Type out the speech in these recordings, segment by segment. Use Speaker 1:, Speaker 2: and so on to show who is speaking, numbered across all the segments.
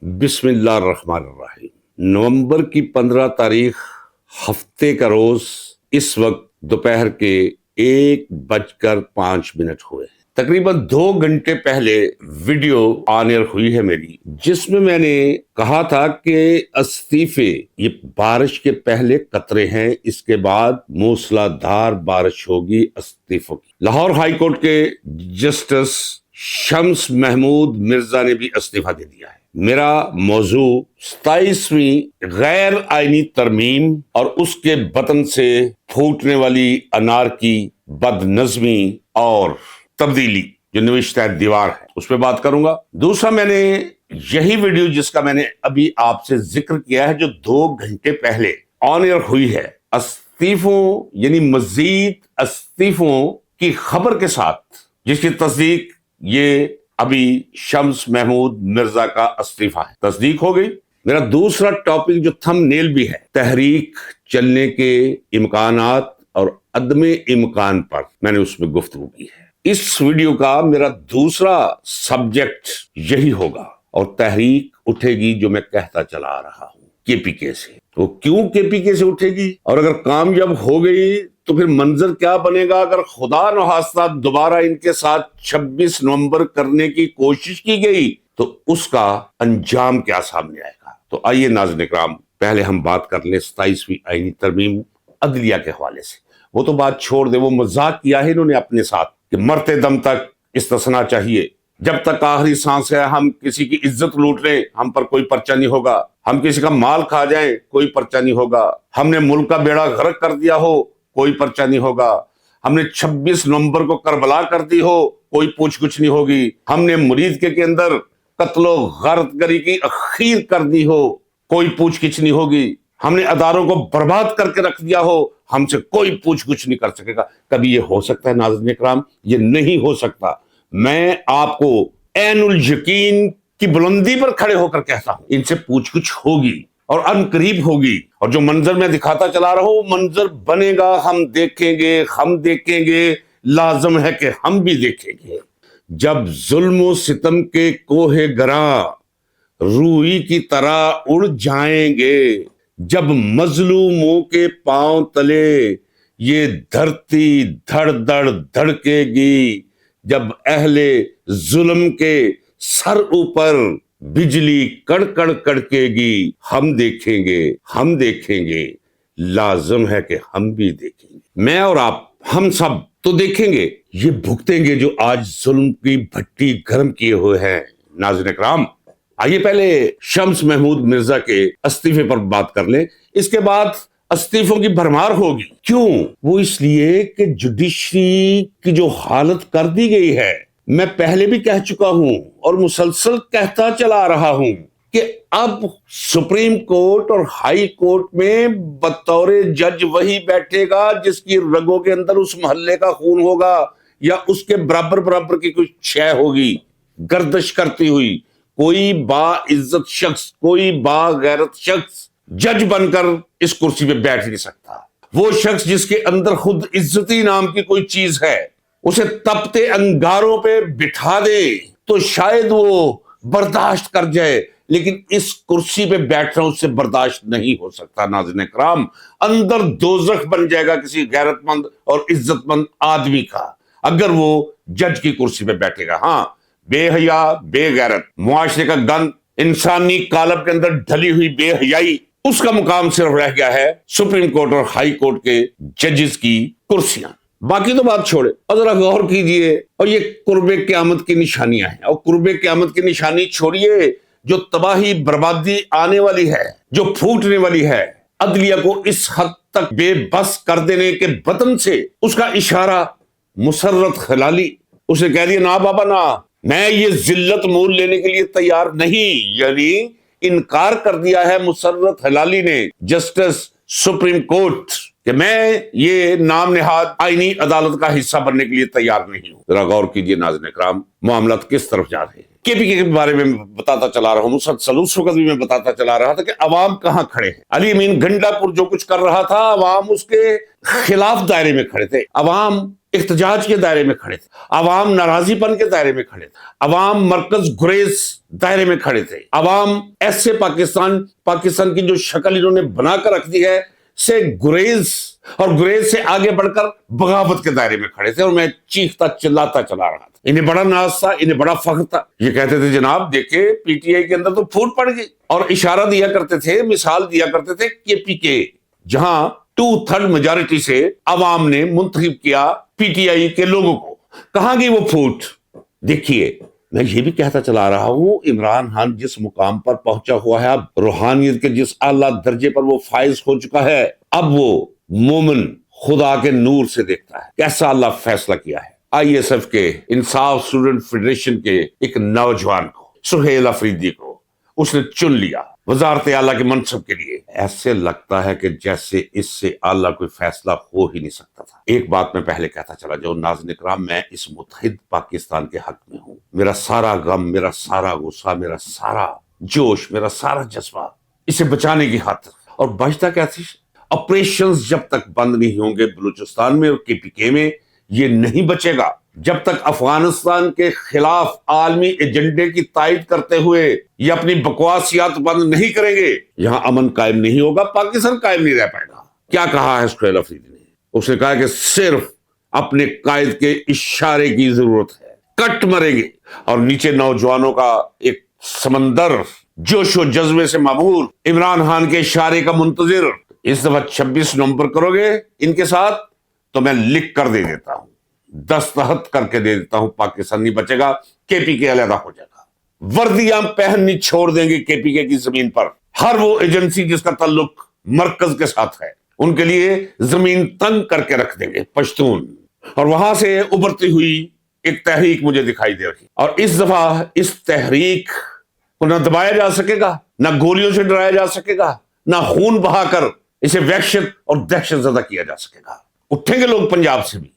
Speaker 1: بسم اللہ الرحمن الرحیم۔ نومبر کی 15 تاریخ ہفتے کا روز اس وقت دوپہر کے 1:05 ہوئے۔ تقریباً 2 گھنٹے پہلے ویڈیو آن ایئر ہوئی ہے میری، جس میں میں نے کہا تھا کہ استعفے یہ بارش کے پہلے قطرے ہیں، اس کے بعد موسلا دھار بارش ہوگی استعفوں کی۔ لاہور ہائی کورٹ کے جسٹس شمس محمود مرزا نے بھی استعفیٰ دے دیا ہے۔ میرا موضوع 27ویں غیر آئینی ترمیم اور اس کے بطن سے پھوٹنے والی انار کی بد نظمی اور تبدیلی جو نوشتہ دیوار ہے، اس پہ بات کروں گا۔ دوسرا، میں نے یہی ویڈیو جس کا میں نے ابھی آپ سے ذکر کیا ہے، جو 2 گھنٹے پہلے آن ایئر ہوئی ہے، استعفوں یعنی مزید استعفوں کی خبر کے ساتھ، جس کی تصدیق یہ ابھی شمس محمود مرزا کا استعفیٰ ہے، تصدیق ہو گئی۔ میرا دوسرا ٹاپک جو تھم نیل بھی ہے، تحریک چلنے کے امکانات اور عدم امکان پر میں نے اس میں گفتگو کی ہے۔ اس ویڈیو کا میرا دوسرا سبجیکٹ یہی ہوگا، اور تحریک اٹھے گی جو میں کہتا چلا آ رہا ہوں، کے پی کے سے۔ وہ کیوں کے پی کے سے اٹھے گی، اور اگر کامیاب ہو گئی تو پھر منظر کیا بنے گا اگر خدا نخواستہ دوبارہ ان کے ساتھ 26 نومبر کرنے کی کوشش کی گئی تو اس کا انجام کیا سامنے آئے گا۔ تو آئیے ناظرین اکرام، پہلے ہم بات کر لیں 27ویں آئینی ترمیم عدلیہ کے حوالے سے۔ وہ تو بات چھوڑ دے، وہ مذاق کیا ہے انہوں نے اپنے ساتھ کہ مرتے دم تک استثنا چاہیے، جب تک آخری سانس ہے ہم کسی کی عزت لوٹ لیں ہم پر کوئی پرچہ نہیں ہوگا، ہم کسی کا مال کھا جائیں کوئی پرچہ نہیں ہوگا، ہم نے ملک کا بیڑا غرق کر دیا ہو کوئی پرچہ نہیں ہوگا، ہم نے 26 نومبر کو کربلا کر دی ہو کوئی پوچھ گچھ نہیں ہوگی، ہم نے مرید کے اندر قتل و غارت گری کی اخیر کر دی ہو کوئی پوچھ گچھ نہیں ہوگی، ہم نے اداروں کو برباد کر کے رکھ دیا ہو ہم سے کوئی پوچھ گچھ نہیں کر سکے گا۔ کبھی یہ ہو سکتا ہے ناظرین اکرام؟ یہ نہیں ہو سکتا۔ میں آپ کو عین الیقین کی بلندی پر کھڑے ہو کر کہتا ہوں، ان سے پوچھ گچھ ہوگی اور ان قریب ہوگی، اور جو منظر میں دکھاتا چلا رہا ہوں وہ منظر بنے گا، ہم دیکھیں گے، لازم ہے کہ ہم بھی دیکھیں گے۔ جب ظلم و ستم کے کوہ گراں روئی کی طرح اڑ جائیں گے، جب مظلوموں کے پاؤں تلے یہ دھرتی دھڑ دھڑ دھڑکے گی، جب اہل ظلم کے سر اوپر بجلی کڑکڑ کڑکے گی، ہم دیکھیں گے، لازم ہے کہ ہم بھی دیکھیں گے۔ میں اور آپ، ہم سب تو دیکھیں گے، یہ بھگتیں گے جو آج ظلم کی بھٹی گرم کیے ہوئے ہیں۔ ناظرین اکرام، آئیے پہلے شمس محمود مرزا کے استعفے پر بات کر لیں، اس کے بعد استعفوں کی بھرمار ہوگی۔ کیوں؟ وہ اس لیے کہ جوڈیشری کی جو حالت کر دی گئی ہے، میں پہلے بھی کہہ چکا ہوں اور مسلسل کہتا چلا رہا ہوں کہ اب سپریم کورٹ اور ہائی کورٹ میں بطور جج وہی بیٹھے گا جس کی رگوں کے اندر اس محلے کا خون ہوگا، یا اس کے برابر کی کچھ شے ہوگی گردش کرتی ہوئی۔ کوئی با عزت شخص، کوئی با غیرت شخص جج بن کر اس کرسی پہ بیٹھ نہیں سکتا۔ وہ شخص جس کے اندر خود عزتی نام کی کوئی چیز ہے، اسے تپتے انگاروں پہ بٹھا دے تو شاید وہ برداشت کر جائے، لیکن اس کرسی پہ بیٹھنا اس سے برداشت نہیں ہو سکتا۔ ناظرین اکرام، اندر دوزخ بن جائے گا کسی غیرت مند اور عزت مند آدمی کا اگر وہ جج کی کرسی پہ بیٹھے گا۔ ہاں، بے حیا، بے غیرت، معاشرے کا گند، انسانی قالب کے اندر ڈھلی ہوئی بے حیائی، اس کا مقام صرف رہ گیا ہے سپریم کورٹ اور ہائی کورٹ کے ججز کی کرسیاں۔ باقی تو بات چھوڑے اور ذرا غور کیجئے، اور یہ قرب قیامت کی نشانیاں ہیں، اور قرب قیامت کی نشانی چھوڑیے، جو تباہی بربادی آنے والی ہے، جو پھوٹنے والی ہے، عدلیہ کو اس حد تک بے بس کر دینے کے بطن سے اس کا اشارہ مسرت خلالی، اسے کہہ دیا نا بابا نا، میں یہ ذلت مول لینے کے لیے تیار نہیں، یعنی انکار کر دیا ہے مسرت ہلالی نے، جسٹس سپریم کورٹ، کہ میں یہ نام نہاد آئینی عدالت کا حصہ بننے کے لیے تیار نہیں ہوں۔ ذرا غور کیجئے ناظرین اکرام، معاملات کس طرف جا رہے ہیں۔ کے پی کے بارے میں بتاتا چلا رہا ہوں، مسلسل اس وقت بھی میں بتاتا چلا رہا تھا کہ عوام کہاں کھڑے ہیں۔ علی امین گنڈا پور جو کچھ کر رہا تھا، عوام اس کے خلاف دائرے میں کھڑے تھے، عوام احتجاج کے دائرے میں کھڑے تھے، عوام ناراضی پن کے دائرے میں کھڑے تھے، عوام مرکز گریز دائرے میں کھڑے تھے، عوام ایسے پاکستان کی جو شکل انہوں نے بنا کر رکھ دی ہے سے گریز اور گریز سے آگے بڑھ کر بغاوت کے دائرے میں کھڑے تھے، اور میں چیختا چلاتا چلا رہا تھا۔ انہیں بڑا ناز تھا، انہیں بڑا فخر تھا، یہ کہتے تھے جناب دیکھیں پی ٹی آئی کے اندر تو پھوٹ پڑ گئی، اور اشارہ دیا کرتے تھے، مثال دیا کرتے تھے کہ پی کے جہاں 2/3 میجارٹی سے عوام نے منتخب کیا پی ٹی آئی کے لوگوں کو، کہاں گئی وہ پھوٹ؟ دیکھیے میں یہ بھی کہتا چلا رہا ہوں، عمران خان جس مقام پر پہنچا ہوا ہے، اب روحانیت کے جس اعلیٰ درجے پر وہ فائز ہو چکا ہے، اب وہ مومن خدا کے نور سے دیکھتا ہے کیسا اللہ فیصلہ کیا ہے۔ آئی ایس ایف کے انصاف اسٹوڈنٹ فیڈریشن کے ایک نوجوان کو، سہیل افریدی کو، اس نے چن لیا وزارت اعلیٰ کے منصب کے لیے۔ ایسے لگتا ہے کہ جیسے اس سے اعلیٰ کوئی فیصلہ ہو ہی نہیں سکتا تھا۔ ایک بات میں پہلے کہتا چلا جاؤں ناظرین اکرام، میں اس متحد پاکستان کے حق میں ہوں۔ میرا سارا غم، میرا سارا غصہ، میرا سارا جوش، میرا سارا جذبہ اسے بچانے کی خاطر، اور بچتا کیا تھی؟ آپریشنز جب تک بند نہیں ہوں گے بلوچستان میں اور کے پی کے میں، یہ نہیں بچے گا جب تک افغانستان کے خلاف عالمی ایجنڈے کی تائید کرتے ہوئے یہ اپنی بکواسیات بند نہیں کریں گے، یہاں امن قائم نہیں ہوگا، پاکستان قائم نہیں رہ پائے گا۔ کیا کہا ہے سہیل افریدی نے؟ اس نے کہا کہ صرف اپنے قائد کے اشارے کی ضرورت ہے، کٹ مریں گے، اور نیچے نوجوانوں کا ایک سمندر جوش و جذبے سے معمور، عمران خان کے اشارے کا منتظر۔ اس دفعہ 26 نومبر کرو گے ان کے ساتھ تو میں لکھ کر دے دیتا ہوں، دستخط کر کے دے دیتا ہوں، پاکستان نہیں بچے گا، کے پی کے علیحدہ ہو جائے گا۔ وردیاں پہننی چھوڑ دیں گے کے پی کے کی زمین پر، ہر وہ ایجنسی جس کا تعلق مرکز کے ساتھ ہے ان کے لیے زمین تنگ کر کے رکھ دیں گے پشتون، اور وہاں سے ابھرتی ہوئی ایک تحریک مجھے دکھائی دے رہی، اور اس دفعہ اس تحریک کو نہ دبایا جا سکے گا، نہ گولیوں سے ڈرایا جا سکے گا، نہ خون بہا کر اسے وحشت اور دہشت زدہ کیا جا سکے گا۔ اٹھیں گے لوگ پنجاب سے بھی،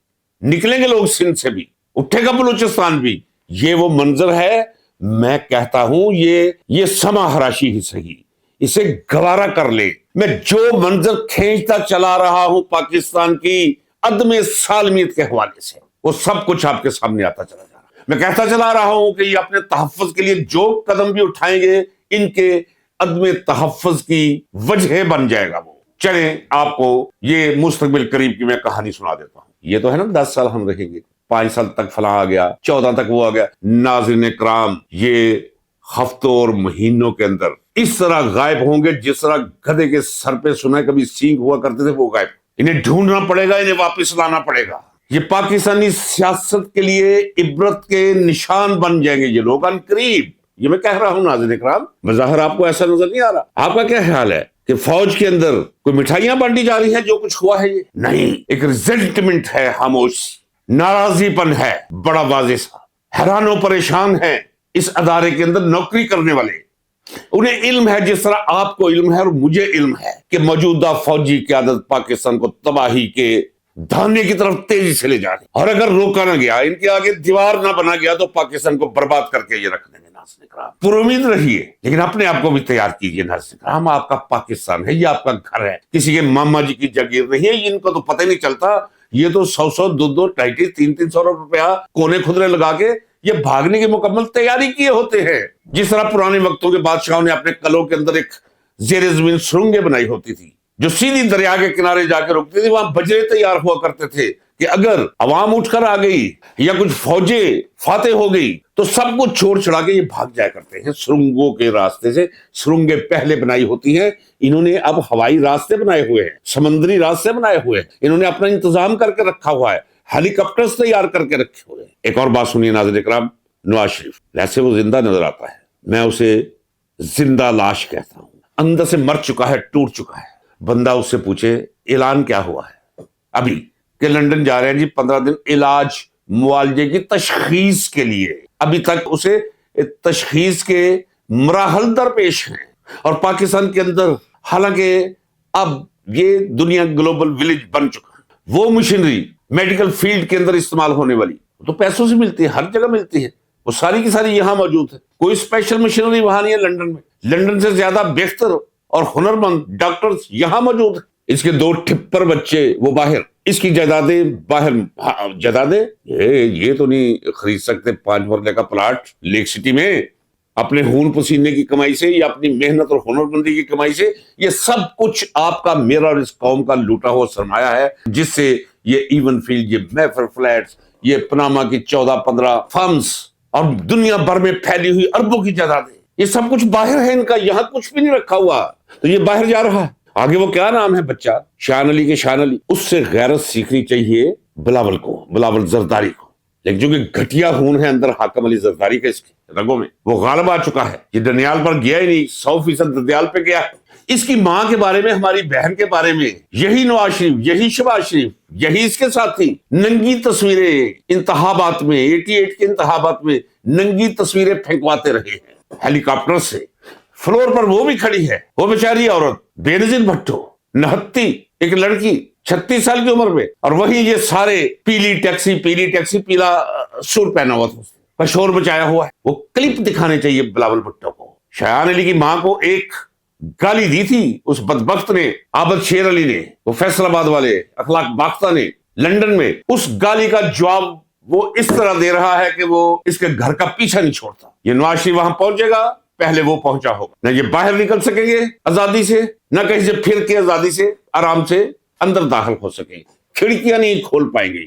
Speaker 1: نکلیں گے لوگ سندھ سے بھی، اٹھے گا بلوچستان بھی۔ یہ وہ منظر ہے، میں کہتا ہوں یہ سما حراشی ہی صحیح، اسے گوارا کر لے۔ میں جو منظر کھینچتا چلا رہا ہوں پاکستان کی عدم سالمیت کے حوالے سے، وہ سب کچھ آپ کے سامنے آتا چلا جا رہا ہے۔ میں کہتا چلا رہا ہوں کہ یہ اپنے تحفظ کے لیے جو قدم بھی اٹھائیں گے، ان کے عدم تحفظ کی وجہ بن جائے گا وہ۔ چلیں آپ کو یہ مستقبل قریب کی میں کہانی سنا دیتا ہوں۔ یہ تو ہے نا 10 سال ہم رہیں گے، 5 سال تک فلاں آ گیا، 14 تک وہ آ گیا۔ ناظرین کرام، یہ ہفتوں اور مہینوں کے اندر اس طرح غائب ہوں گے جس طرح گدھے کے سر پہ سنا کبھی سینگ ہوا کرتے تھے، وہ غائب۔ انہیں ڈھونڈنا پڑے گا، انہیں واپس لانا پڑے گا۔ یہ پاکستانی سیاست کے لیے عبرت کے نشان بن جائیں گے یہ لوگ ان قریب۔ یہ میں کہہ رہا ہوں ناظرین اکرام، بظاہر آپ کو ایسا نظر نہیں آ رہا۔ آپ کا کیا خیال ہے کہ فوج کے اندر کوئی مٹھائیاں بانٹی جا رہی ہیں جو کچھ ہوا ہے؟ یہ نہیں، ایک ریزنٹمنٹ ہے، خاموش ناراضی پن ہے بڑا واضح سا۔ حیران و پریشان ہیں اس ادارے کے اندر نوکری کرنے والے، انہیں علم ہے جس طرح آپ کو علم ہے اور مجھے علم ہے کہ موجودہ فوجی قیادت پاکستان کو تباہی کے دھانے کی طرف تیزی سے لے جا رہی، اور اگر روکا نہ گیا، ان کے آگے دیوار نہ بنا گیا تو پاکستان کو برباد کر کے یہ رکھ دیں گے۔ ناظرین کرام، پر امید رہیے، لیکن اپنے آپ کو بھی تیار کیجیے۔ ناظرین کرام، آپ کا پاکستان ہے، یہ آپ کا گھر ہے، کسی کے ماما جی کی جاگیر نہیں ہے۔ ان کو تو پتہ ہی نہیں چلتا، یہ تو 100 200 250 300 روپیہ کونے خدرے لگا کے یہ بھاگنے کی مکمل تیاری کیے ہوتے ہیں۔ جس طرح پرانے وقتوں کے بادشاہوں نے اپنے قلعوں کے اندر ایک زیر زمین سرنگیں بنائی ہوتی تھی جو سیدھی دریا کے کنارے جا کے رکتی تھی، وہاں بجرے تیار ہوا کرتے تھے کہ اگر عوام اٹھ کر آ گئی یا کچھ فوجیں فاتح ہو گئی تو سب کچھ چھوڑ چھڑا کے یہ بھاگ جایا کرتے ہیں سرنگوں کے راستے سے۔ سرنگیں پہلے بنائی ہوتی ہیں، انہوں نے اب ہوائی راستے بنائے ہوئے ہیں، سمندری راستے بنائے ہوئے ہیں، انہوں نے اپنا انتظام کر کے رکھا ہوا ہے، ہیلی کاپٹرز تیار کر کے رکھے ہوئے ہیں۔ ایک اور بات سنیے ناظرین اکرام، نواز شریف ویسے وہ زندہ نظر آتا ہے، میں اسے زندہ لاش کہتا ہوں، اندر سے مر چکا ہے، ٹوٹ چکا ہے۔ بندہ اس سے پوچھے اعلان کیا ہوا ہے ابھی کہ لندن جا رہے ہیں جی 15 دن علاج معالجے کی تشخیص کے لیے، ابھی تک اسے تشخیص کے مراحل درپیش ہیں۔ اور پاکستان کے اندر حالانکہ اب یہ دنیا گلوبل ولیج بن چکا ہے، وہ مشینری میڈیکل فیلڈ کے اندر استعمال ہونے والی تو پیسوں سے ملتی ہے، ہر جگہ ملتی ہے، وہ ساری کی ساری یہاں موجود ہے، کوئی اسپیشل مشینری وہاں نہیں ہے لندن میں۔ لندن سے زیادہ بہتر اور ہنرمند ڈاکٹرز یہاں موجود ہیں۔ اس کے 2 ٹھپر بچے وہ باہر، اس کی جائیدادیں باہر، جائیدادیں یہ تو نہیں خرید سکتے 5 مرلے کا پلاٹ لیک سٹی میں اپنے خون پسینے کی کمائی سے یا اپنی محنت اور ہنر مندی کی کمائی سے. یہ سب کچھ آپ کا، میرا اور اس قوم کا لوٹا ہوا سرمایہ ہے، جس سے یہ ایون فیلڈ، یہ میفر فلیٹس، یہ پناما کی 14-15 فرمز اور دنیا بھر میں پھیلی ہوئی اربوں کی جائیدادیں، یہ سب کچھ باہر ہے ان کا، یہاں کچھ بھی نہیں رکھا ہوا، تو یہ باہر جا رہا ہے. آگے وہ کیا نام ہے بچہ، شان علی کے شان علی، اس سے غیرت سیکھنی چاہیے بلاول کو، بلاول زرداری کو. لیکن جو کہ گھٹیا خون ہے اندر حاکم علی زرداری کا، اس کے رگوں میں وہ غالب آ چکا ہے. یہ دنیال پر گیا ہی نہیں، 100% دنیال پہ گیا. اس کی ماں کے بارے میں، ہماری بہن کے بارے میں، یہی نواز شریف، یہی شہباز شریف، یہی اس کے ساتھی ننگی تصویریں انتخابات میں، 88 کے انتخابات میں ننگی تصویریں پھینکواتے رہے ہیں ہیلی کاپٹر سے. فلور پر وہ بھی کھڑی ہے، وہ بیچاری عورت بے نظیر بھٹو، نہتی ایک لڑکی 36 سال کی عمر میں، اور وہی یہ سارے پیلی ٹیکسی، پیلا سور پہنا ہوا تھا، شور بچایا ہوا ہے. وہ کلپ دکھانے چاہیے بلاول بھٹو کو. شایان علی کی ماں کو ایک گالی دی تھی اس بدبخت نے، عابد شیر علی نے، وہ فیصل آباد والے اخلاق باختہ نے لندن میں. اس گالی کا جواب وہ اس طرح دے رہا ہے کہ وہ اس کے گھر کا پیچھا نہیں چھوڑتا. یہ نواز شریف وہاں پہنچے گا، پہلے وہ پہنچا ہوگا. نہ یہ باہر نکل سکیں گے آزادی سے، نہ کہیں سے پھر کے آزادی سے آرام سے اندر داخل ہو سکیں، کھڑکیاں نہیں کھول پائیں گے.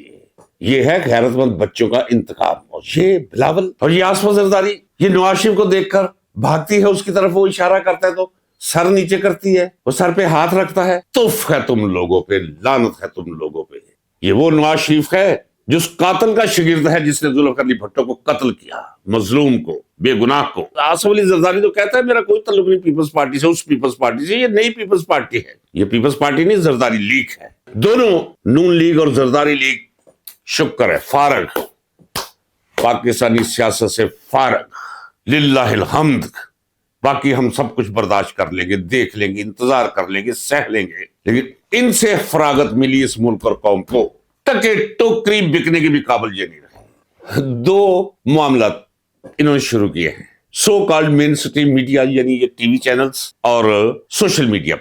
Speaker 1: یہ ہے غیرت مند بچوں کا انتخاب. اور یہ بلاول اور یہ آصفہ زرداری، یہ نواز شریف کو دیکھ کر بھاگتی ہے اس کی طرف، وہ اشارہ کرتا ہے تو سر نیچے کرتی ہے، وہ سر پہ ہاتھ رکھتا ہے. تف ہے تم لوگوں پہ، لعنت ہے تم لوگوں پہ. یہ وہ نواز شریف ہے جو اس قاتل کا شاگرد ہے جس نے ذوالفقار علی بھٹو کو قتل کیا، مظلوم کو، بے گناہ کو. آصف علی زرداری تو کہتا ہے میرا کوئی تعلق نہیں پیپلز پارٹی سے، اس پیپلز پارٹی سے. یہ نئی پیپلز پارٹی ہے، یہ پیپلز پارٹی نہیں، زرداری لیگ ہے. دونوں نون لیگ اور زرداری لیگ شکر ہے فارغ، پاکستانی سیاست سے فارغ، للہ الحمد. باقی ہم سب کچھ برداشت کر لیں گے، دیکھ لیں گے، انتظار کر لیں گے، سہ لیں گے. لیکن ان سے فراغت ملی اس ملک اور قوم کو، ٹکے ٹوکری بکنے کے بھی قابل یہ نہیں رہے. 2 معاملات انہوں نے شروع کیے ہیں سو کالڈ مین سٹریم میڈیا، یعنی یہ ٹی وی چینلز اور سوشل میڈیا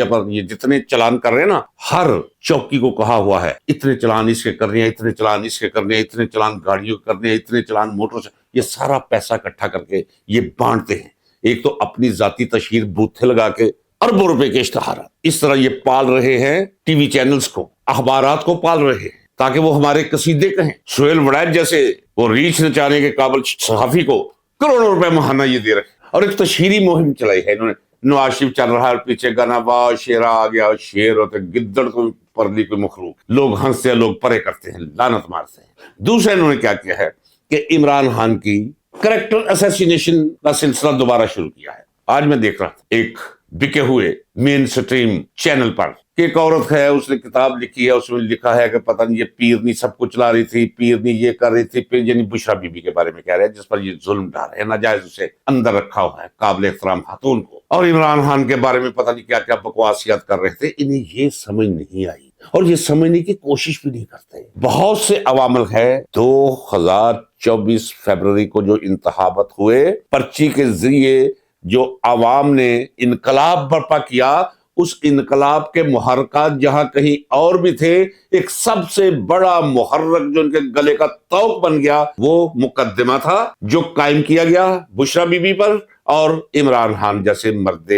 Speaker 1: پر یہ جتنے چلان کر رہے ہیں نا، ہر چوکی کو کہا ہوا ہے اتنے چلان اس کے کرنے ہیں، اتنے چلان اس کے کرنے ہیں، اتنے چلان گاڑیوں کے کرنے ہیں، اتنے چلان موٹر سے. یہ سارا پیسہ اکٹھا کر کے یہ بانٹتے ہیں. ایک تو اپنی ذاتی تشہیر بوتھے لگا کے اربوں روپے کے اشتہارات، اس طرح یہ پال رہے ہیں ٹی وی چینلز کو، اخبارات کو پال رہے ہیں تاکہ وہ ہمارے قصیدے کہیں. سہیل وڑائچ جیسے وہ ریچھ نچانے کے قابل صحافی کو کروڑوں روپے ماہانہ یہ دے رکھے. اور ایک تشہیری مہم چلائی ہے انہوں نے. نواز شریف چل رہا ہے، پیچھے گانا واہ شیرا آ گیا، شیر ہوتے گدڑ کو پرلی کوئی مخلوق، لوگ ہنستے ہیں، لوگ پرے کرتے ہیں، لعنت مارتے ہیں. دوسرے انہوں نے کیا کیا ہے کہ عمران خان کی کریکٹر اسیسینیشن کا سلسلہ دوبارہ شروع کیا ہے. آج میں دیکھ رہا تھا ایک بکے ہوئے مین سٹریم چینل پر کہ ایک عورت ہے، اس نے کتاب لکھی ہے، اس میں لکھا ہے کہ پتہ نہیں یہ پیرنی سب کچھ چلا رہی تھی، پیرنی یہ کر رہی تھی، یعنی بشرا بی بی کے بارے میں کہہ رہے ہیں جس پر یہ ظلم ڈال رہے ہیں، ناجائز اسے اندر رکھا ہوا ہے قابل احترام خاتون کو. اور عمران خان کے بارے میں پتہ نہیں کیا کیا بکواسیات کر رہے تھے. انہیں یہ سمجھ نہیں آئی اور یہ سمجھنے کی کوشش بھی نہیں کرتے. بہت سے عوامل ہے. 2024 فروری کو جو انتخابات ہوئے، پرچی کے ذریعے جو عوام نے انقلاب برپا کیا، اس انقلاب کے محرکات جہاں کہیں اور بھی تھے، ایک سب سے بڑا محرک جو ان کے گلے کا طوق بن گیا وہ مقدمہ تھا جو قائم کیا گیا بشرا بی بی پر اور عمران خان جیسے مرد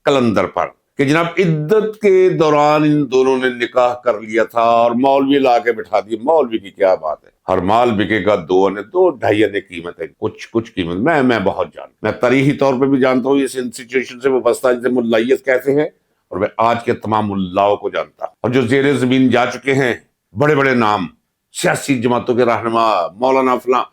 Speaker 1: کلندر پر کہ جناب عدت کے دوران ان دونوں نے نکاح کر لیا تھا اور مولوی لا کے بٹھا دی. مولوی کی کیا بات ہے، ہر مال بکے گا 2 آنے 2.5 آنے قیمت ہے، کچھ قیمت. میں بہت جانتا، میں تاریخی طور پہ بھی جانتا ہوں اس انسٹیٹیوشن سے وابستہ جسے ملائیت کہتے ہیں، اور میں آج کے تمام ملاؤں کو جانتا ہوں. اور جو زیر زمین جا چکے ہیں بڑے بڑے نام، سیاسی جماعتوں کے رہنما، مولانا فلاں،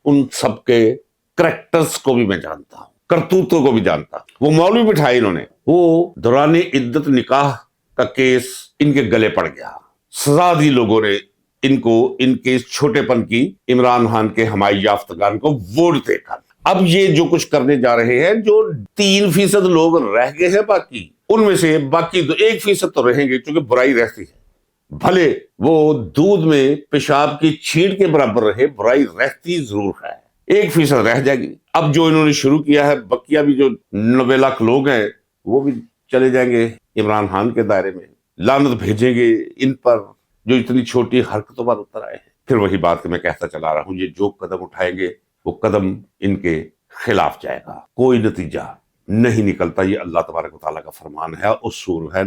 Speaker 1: ان سب کے کریکٹرز کو بھی میں جانتا ہوں، کرتوتوں کو بھی جانتا ہوں. وہ مولوی بٹھائے انہوں نے، وہ دوران عدت نکاح کا کیس ان کے گلے پڑ گیا، سزا دی لوگوں نے ان کو، ان کے اس چھوٹے پن کی عمران خان کے حمایت یافتگان کو ووٹ دے کر. اب یہ جو کچھ کرنے جا رہے ہیں، جو 3% لوگ رہ گئے ہیں باقی، ان میں سے باقی 1% تو رہیں گے کیونکہ برائی رہتی ہے، بھلے وہ دودھ میں پیشاب کی چھینٹ کے برابر رہے، برائی رہتی ضرور ہے. 1% رہ جائے گی. اب جو انہوں نے شروع کیا ہے، بقیہ بھی جو 90 لاکھ لوگ ہیں وہ بھی چلے جائیں گے عمران خان کے دائرے میں، لعنت بھیجیں گے ان پر، جو اتنی چھوٹی حرکتوں پر اتر آئے ہیں۔ پھر وہی بات کہ میں کہتا چلا رہا ہوں، یہ جو قدم اٹھائیں گے وہ قدم ان کے خلاف جائے گا، کوئی نتیجہ نہیں نکلتا۔ یہ اللہ تبارک و تعالیٰ کا فرمان ہے، اصول ہے،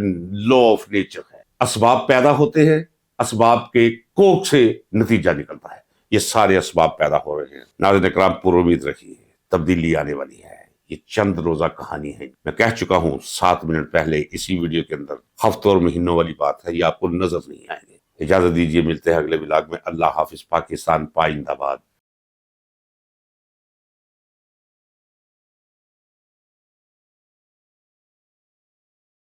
Speaker 1: لا آف نیچر ہے۔ اسباب پیدا ہوتے ہیں، اسباب کے کوکھ سے نتیجہ نکلتا ہے۔ یہ سارے اسباب پیدا ہو رہے ہیں۔ ناظرین اکرام، پر امید رکھیے، تبدیلی آنے والی ہے۔ یہ چند روزہ کہانی ہے۔ میں کہہ چکا ہوں 7 منٹ پہلے اسی ویڈیو کے اندر، ہفتوں اور مہینوں والی بات ہے، یہ آپ کو نظر نہیں آئیں گے۔ اجازت دیجیے، ملتے ہیں اگلے ولاگ میں۔ اللہ حافظ۔ پاکستان پائندہ باد۔